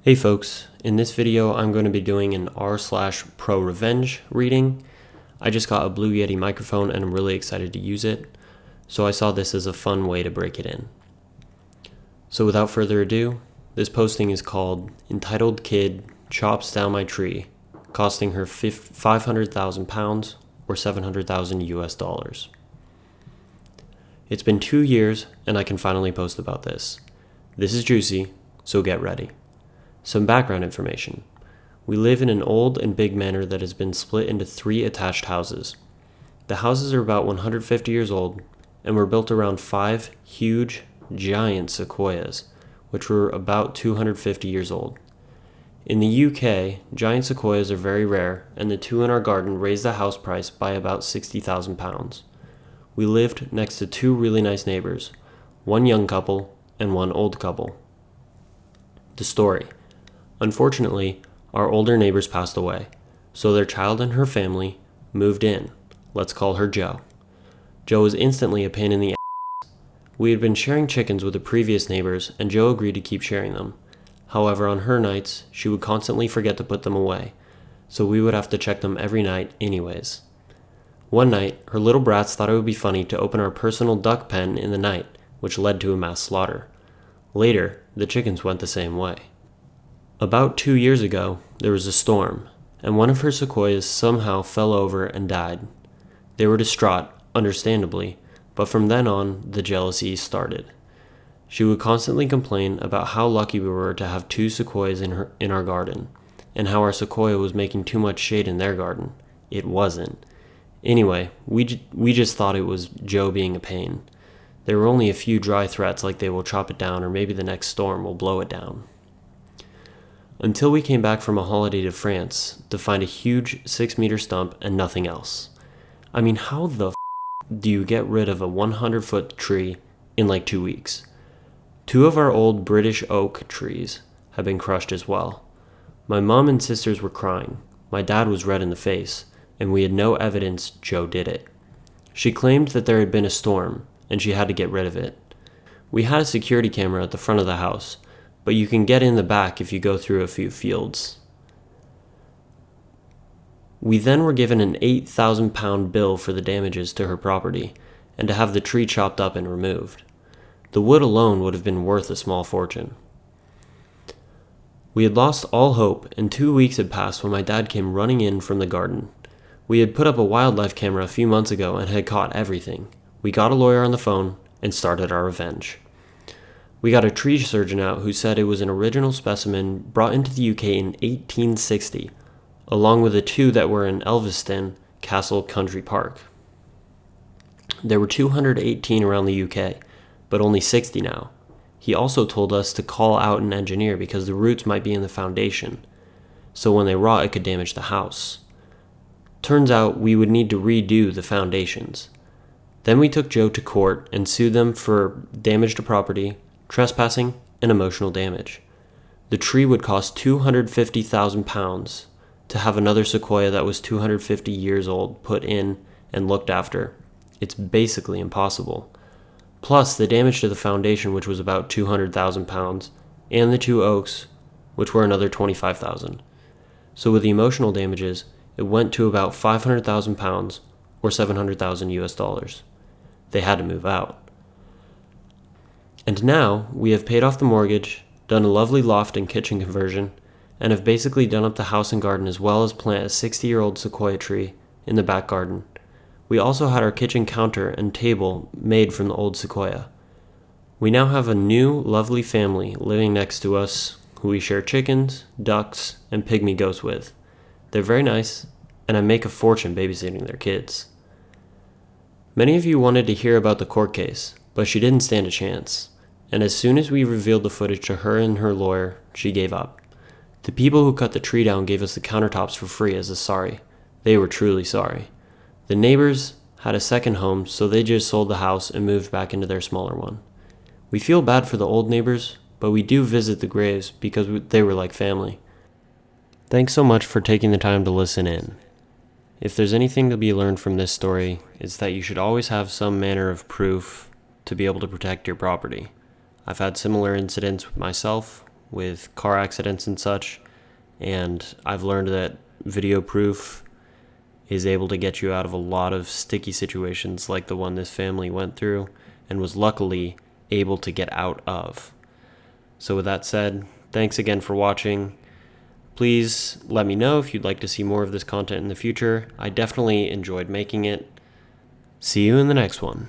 Hey folks, in this video I'm going to be doing an r/ProRevenge reading. I just got a Blue Yeti microphone and I'm really excited to use it, so I saw this as a fun way to break it in. So without further ado, this posting is called Entitled Kid Chops Down My Tree, costing her 500,000 pounds or 700,000 US dollars. It's been 2 years and I can finally post about this. This is juicy, so get ready. Some background information. We live in an old and big manor that has been split into 3 attached houses. The houses are about 150 years old and were built around 5 huge, giant sequoias, which were about 250 years old. In the UK, giant sequoias are very rare, and the 2 in our garden raised the house price by about 60,000 pounds. We lived next to 2 really nice neighbors, one young couple and one old couple. The story. Unfortunately, our older neighbors passed away, so their child and her family moved in. Let's call her Jo. Jo was instantly a pain in the ass. We had been sharing chickens with the previous neighbors, and Jo agreed to keep sharing them. However, on her nights, she would constantly forget to put them away, so we would have to check them every night anyways. One night, her little brats thought it would be funny to open our personal duck pen in the night, which led to a mass slaughter. Later, the chickens went the same way. About 2 years ago, there was a storm, and one of her sequoias somehow fell over and died. They were distraught, understandably, but from then on, the jealousy started. She would constantly complain about how lucky we were to have 2 sequoias in our garden, and how our sequoia was making too much shade in their garden. It wasn't. Anyway, we just thought it was Jo being a pain. There were only a few dry threats like they will chop it down or maybe the next storm will blow it down. Until we came back from a holiday to France to find a huge 6-meter stump and nothing else. I mean, how the do you get rid of a 100-foot tree in like 2 weeks? 2 of our old British oak trees have been crushed as well. My mom and sisters were crying. My dad was red in the face, and we had no evidence Jo did it. She claimed that there had been a storm, and she had to get rid of it. We had a security camera at the front of the house, but you can get in the back if you go through a few fields. We then were given an 8,000 pound bill for the damages to her property, and to have the tree chopped up and removed. The wood alone would have been worth a small fortune. We had lost all hope, and 2 weeks had passed when my dad came running in from the garden. We had put up a wildlife camera a few months ago and had caught everything. We got a lawyer on the phone and started our revenge. We got a tree surgeon out who said it was an original specimen brought into the UK in 1860, along with the 2 that were in Elveston Castle Country Park. There were 218 around the UK, but only 60 now. He also told us to call out an engineer because the roots might be in the foundation, so when they rot it could damage the house. Turns out we would need to redo the foundations. Then we took Jo to court and sued them for damage to property, trespassing, and emotional damage. The tree would cost 250,000 pounds to have another sequoia that was 250 years old put in and looked after. It's basically impossible. Plus the damage to the foundation, which was about 200,000 pounds, and the 2 oaks, which were another 25,000. So with the emotional damages, it went to about 500,000 pounds or 700,000 US dollars. They had to move out. And now we have paid off the mortgage, done a lovely loft and kitchen conversion, and have basically done up the house and garden as well as plant a 60-year-old sequoia tree in the back garden. We also had our kitchen counter and table made from the old sequoia. We now have a new, lovely family living next to us who we share chickens, ducks, and pygmy goats with. They're very nice, and I make a fortune babysitting their kids. Many of you wanted to hear about the court case, but she didn't stand a chance. And as soon as we revealed the footage to her and her lawyer, she gave up. The people who cut the tree down gave us the countertops for free as a sorry. They were truly sorry. The neighbors had a second home, so they just sold the house and moved back into their smaller one. We feel bad for the old neighbors, but we do visit the graves because they were like family. Thanks so much for taking the time to listen in. If there's anything to be learned from this story, it's that you should always have some manner of proof to be able to protect your property. I've had similar incidents with myself with car accidents and such, and I've learned that video proof is able to get you out of a lot of sticky situations like the one this family went through and was luckily able to get out of. So with that said, thanks again for watching. Please let me know if you'd like to see more of this content in the future. I definitely enjoyed making it. See you in the next one.